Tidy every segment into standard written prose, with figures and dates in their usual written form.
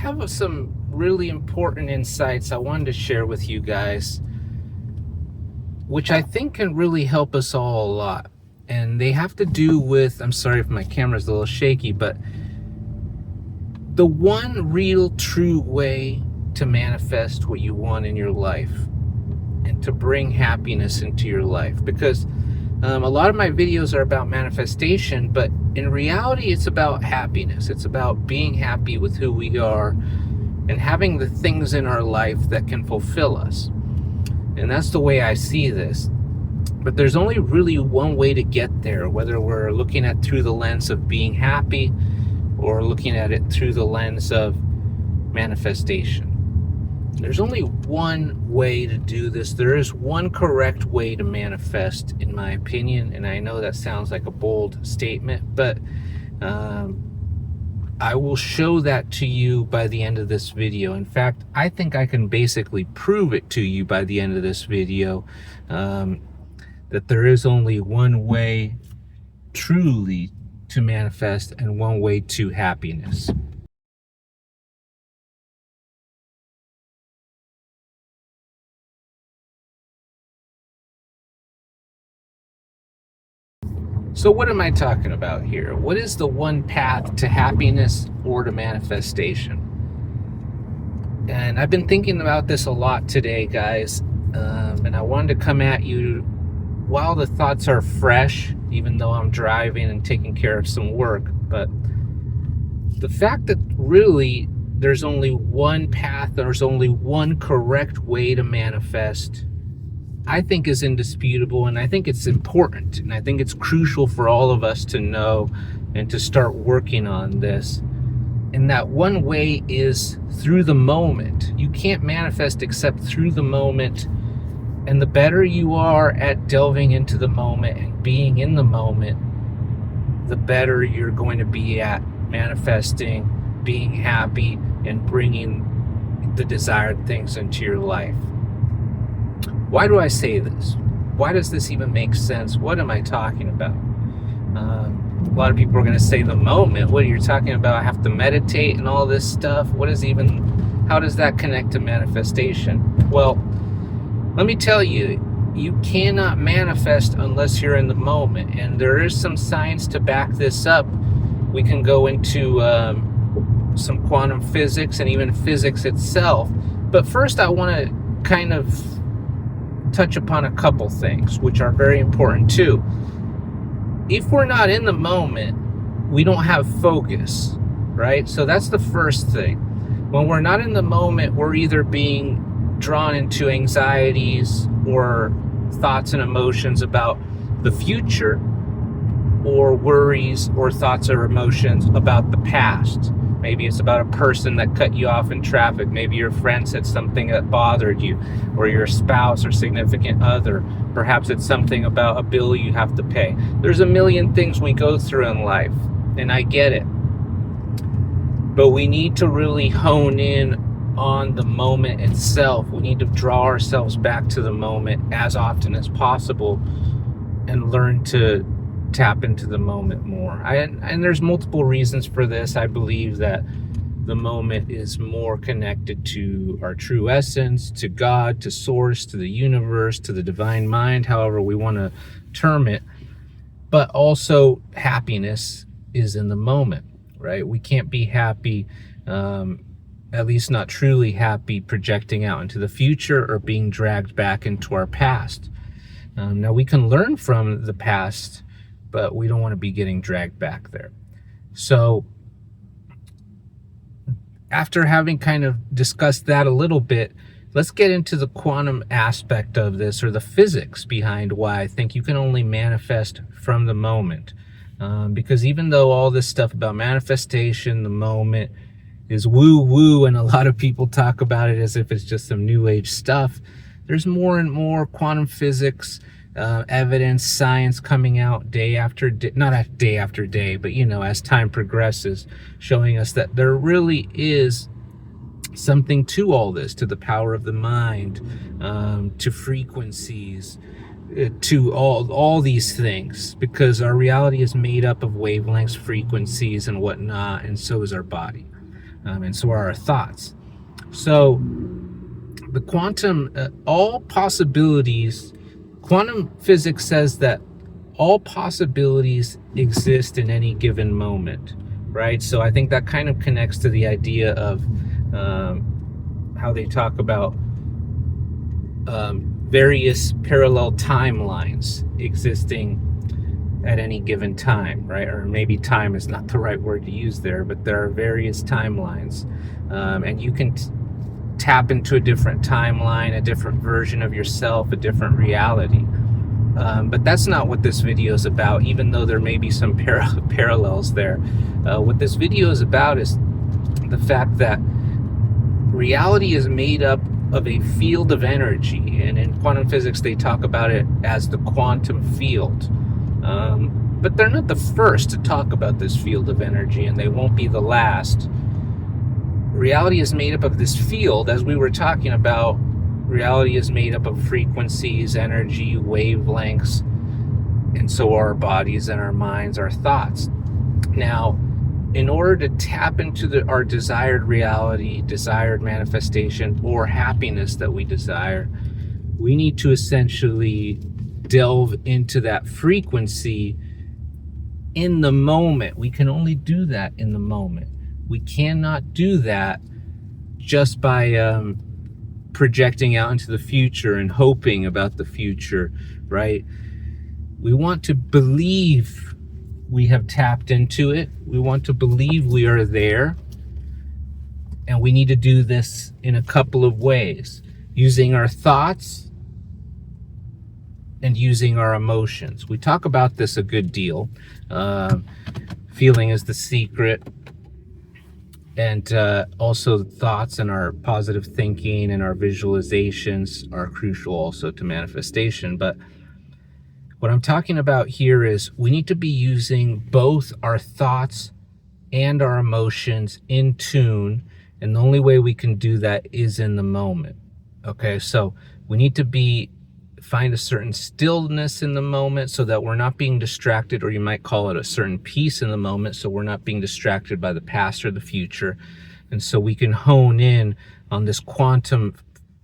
have some really important insights I wanted to share with you guys, which I think can really help us all a lot. And they have to do with, I'm sorry if my camera's a little shaky, but the one real true way to manifest what you want in your life and to bring happiness into your life. Because a lot of my videos are about manifestation, but in reality, it's about happiness. It's about being happy with who we are and having the things in our life that can fulfill us. And that's the way I see this. But there's only really one way to get there, whether we're looking at through the lens of being happy or looking at it through the lens of manifestation. There's only one way to do this. There is one correct way to manifest, in my opinion. And I know that sounds like a bold statement, but I will show that to you by the end of this video. In fact, I think I can basically prove it to you by the end of this video, that there is only one way truly to manifest and one way to happiness. So what am I talking about here? What is the one path to happiness or to manifestation? And I've been thinking about this a lot today, guys, and I wanted to come at you while the thoughts are fresh, even though I'm driving and taking care of some work. But the fact that really there's only one path, there's only one correct way to manifest, I think is indisputable, and I think it's important, and I think it's crucial for all of us to know and to start working on this. And that one way is through the moment. You can't manifest except through the moment. And the better you are at delving into the moment and being in the moment, the better you're going to be at manifesting, being happy, and bringing the desired things into your life. Why do I say this? Why does this even make sense? What am I talking about? A lot of people are going to say the moment. What are you talking about? I have to meditate and all this stuff. How does that connect to manifestation? Well, let me tell you, you cannot manifest unless you're in the moment. And there is some science to back this up. We can go into some quantum physics and even physics itself. But first, I want to kind of touch upon a couple things, which are very important too. If we're not in the moment, we don't have focus, right? So that's the first thing. When we're not in the moment, we're either being drawn into anxieties or thoughts and emotions about the future, or worries or thoughts or emotions about the past. Maybe it's about a person that cut you off in traffic. Maybe your friend said something that bothered you, or your spouse or significant other. Perhaps it's something about a bill you have to pay. There's a million things we go through in life, and I get it. But we need to really hone in on the moment itself. We need to draw ourselves back to the moment as often as possible and learn to tap into the moment more. And there's multiple reasons for this. I believe that the moment is more connected to our true essence, to God, to source, to the universe, to the divine mind, however we want to term it. But also happiness is in the moment, right? We can't be happy, at least not truly happy, projecting out into the future or being dragged back into our past. Now we can learn from the past, but we don't want to be getting dragged back there. So after having kind of discussed that a little bit, let's get into the quantum aspect of this, or the physics behind why I think you can only manifest from the moment. Because even though all this stuff about manifestation, the moment, is woo-woo, and a lot of people talk about it as if it's just some new age stuff, there's more and more quantum physics, evidence, science coming out day after day, not day after day, but as time progresses, showing us that there really is something to all this, to the power of the mind, to frequencies, to all these things, because our reality is made up of wavelengths, frequencies, and whatnot, and so is our body, and so are our thoughts. So the quantum physics says that all possibilities exist in any given moment, right? So I think that kind of connects to the idea of how they talk about various parallel timelines existing at any given time, right? Or maybe time is not the right word to use there, but there are various timelines, and you can tap into a different timeline, a different version of yourself, a different reality. But that's not what this video is about, even though there may be some parallels there. What this video is about is the fact that reality is made up of a field of energy, and in quantum physics they talk about it as the quantum field. But they're not the first to talk about this field of energy, and they won't be the last. Reality is made up of this field, as we were talking about. Reality is made up of frequencies, energy, wavelengths, and so are our bodies and our minds, our thoughts. Now, in order to tap into our desired reality, desired manifestation, or happiness that we desire, we need to essentially delve into that frequency in the moment. We can only do that in the moment. We cannot do that just by projecting out into the future and hoping about the future, right? We want to believe we have tapped into it. We want to believe we are there. And we need to do this in a couple of ways, using our thoughts and using our emotions. We talk about this a good deal. Feeling is the secret. And also thoughts and our positive thinking and our visualizations are crucial also to manifestation. But what I'm talking about here is we need to be using both our thoughts and our emotions in tune. And the only way we can do that is in the moment. Okay, so we need to find a certain stillness in the moment so that we're not being distracted, or you might call it a certain peace in the moment, so we're not being distracted by the past or the future. And so we can hone in on this quantum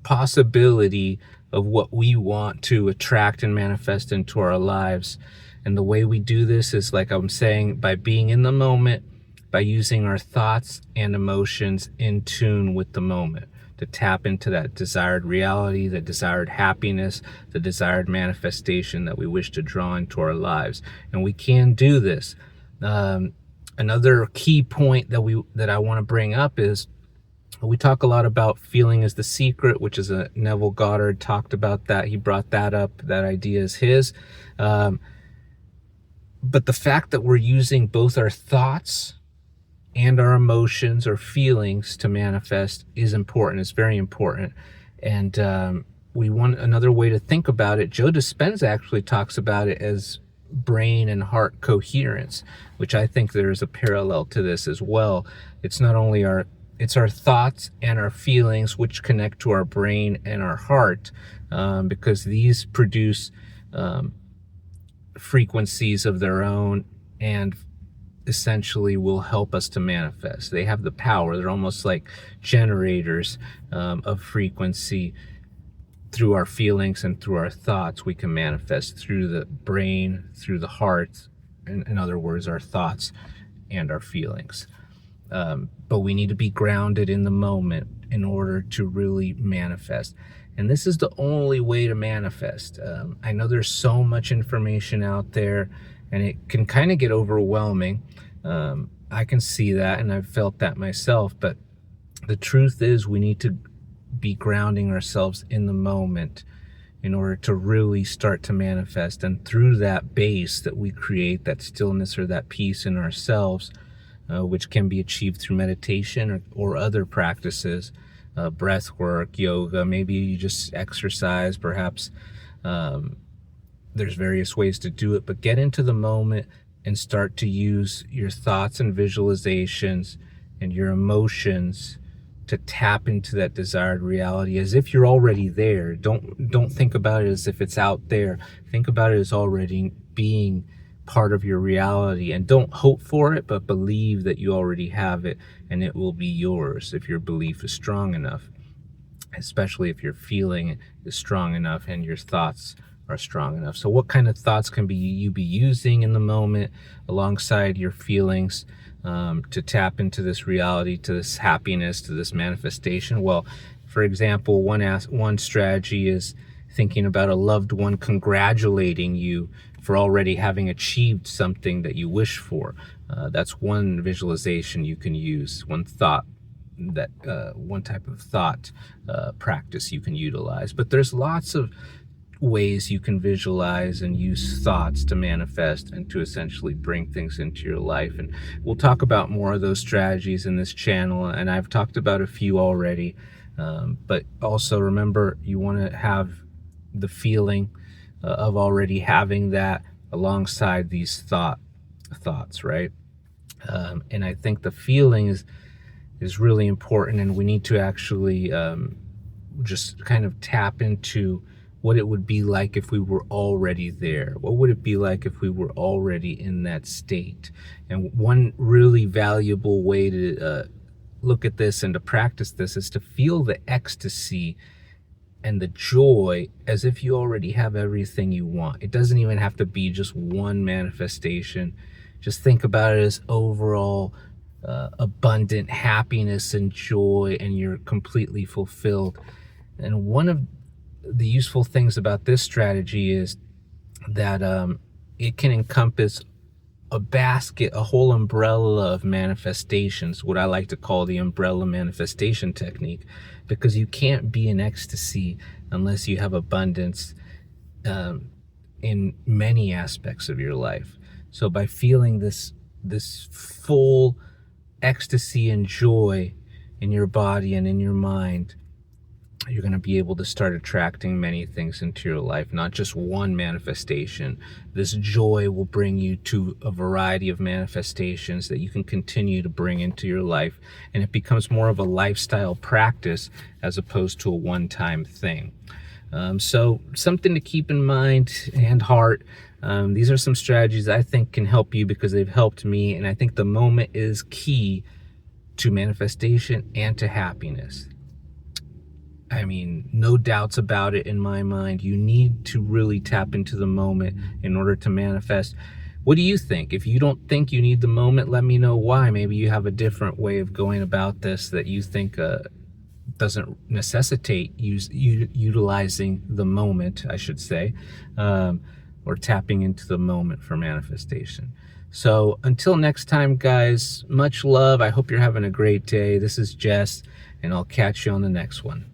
possibility of what we want to attract and manifest into our lives. And the way we do this is, like I'm saying, by being in the moment, by using our thoughts and emotions in tune with the moment to tap into that desired reality, the desired happiness, the desired manifestation that we wish to draw into our lives. And we can do this. Another key point that I want to bring up is we talk a lot about feeling is the secret, which is Neville Goddard talked about that. He brought that up. That idea is his. But the fact that we're using both our thoughts and our emotions or feelings to manifest is important. It's very important. And we want another way to think about it. Joe Dispenza actually talks about it as brain and heart coherence, which I think there's a parallel to this as well. It's not only it's our thoughts and our feelings which connect to our brain and our heart, because these produce frequencies of their own and essentially will help us to manifest. They have the power. They're almost like generators of frequency. Through our feelings and through our thoughts, we can manifest through the brain, through the heart, in other words, our thoughts and our feelings. But we need to be grounded in the moment in order to really manifest. And this is the only way to manifest. I know there's so much information out there, and it can kind of get overwhelming. I can see that, and I've felt that myself. But the truth is, we need to be grounding ourselves in the moment in order to really start to manifest. And through that base that we create, that stillness or that peace in ourselves, which can be achieved through meditation or other practices, breath work, yoga, maybe you just exercise, perhaps. There's various ways to do it, but get into the moment and start to use your thoughts and visualizations and your emotions to tap into that desired reality as if you're already there. Don't think about it as if it's out there. Think about it as already being part of your reality. And don't hope for it, but believe that you already have it, and it will be yours if your belief is strong enough, especially if your feeling is strong enough and your thoughts are strong enough. So what kind of thoughts can you be using in the moment alongside your feelings, to tap into this reality, to this happiness, to this manifestation? Well, for example, one strategy is thinking about a loved one congratulating you for already having achieved something that you wish for. That's one visualization you can use, one thought, that one type of thought practice you can utilize. But there's lots of ways you can visualize and use thoughts to manifest and to essentially bring things into your life. And we'll talk about more of those strategies in this channel, and I've talked about a few already. But also remember, you want to have the feeling of already having that alongside these thoughts, right? And I think the feeling is really important, and we need to actually just kind of tap into what it would be like if we were already there. What would it be like if we were already in that state? And one really valuable way to look at this and to practice this is to feel the ecstasy and the joy as if you already have everything you want. It doesn't even have to be just one manifestation. Just think about it as overall abundant happiness and joy, and you're completely fulfilled. And one of the useful things about this strategy is that it can encompass a basket, a whole umbrella of manifestations, what I like to call the umbrella manifestation technique, because you can't be in ecstasy unless you have abundance in many aspects of your life. So by feeling this full ecstasy and joy in your body and in your mind, you're going to be able to start attracting many things into your life, not just one manifestation. This joy will bring you to a variety of manifestations that you can continue to bring into your life, and it becomes more of a lifestyle practice as opposed to a one-time thing. So something to keep in mind and heart. These are some strategies I think can help you because they've helped me, and I think the moment is key to manifestation and to happiness. I mean, no doubts about it in my mind. You need to really tap into the moment in order to manifest. What do you think? If you don't think you need the moment, let me know why. Maybe you have a different way of going about this that you think doesn't necessitate utilizing the moment, I should say, or tapping into the moment for manifestation. So until next time, guys, much love. I hope you're having a great day. This is Jess, and I'll catch you on the next one.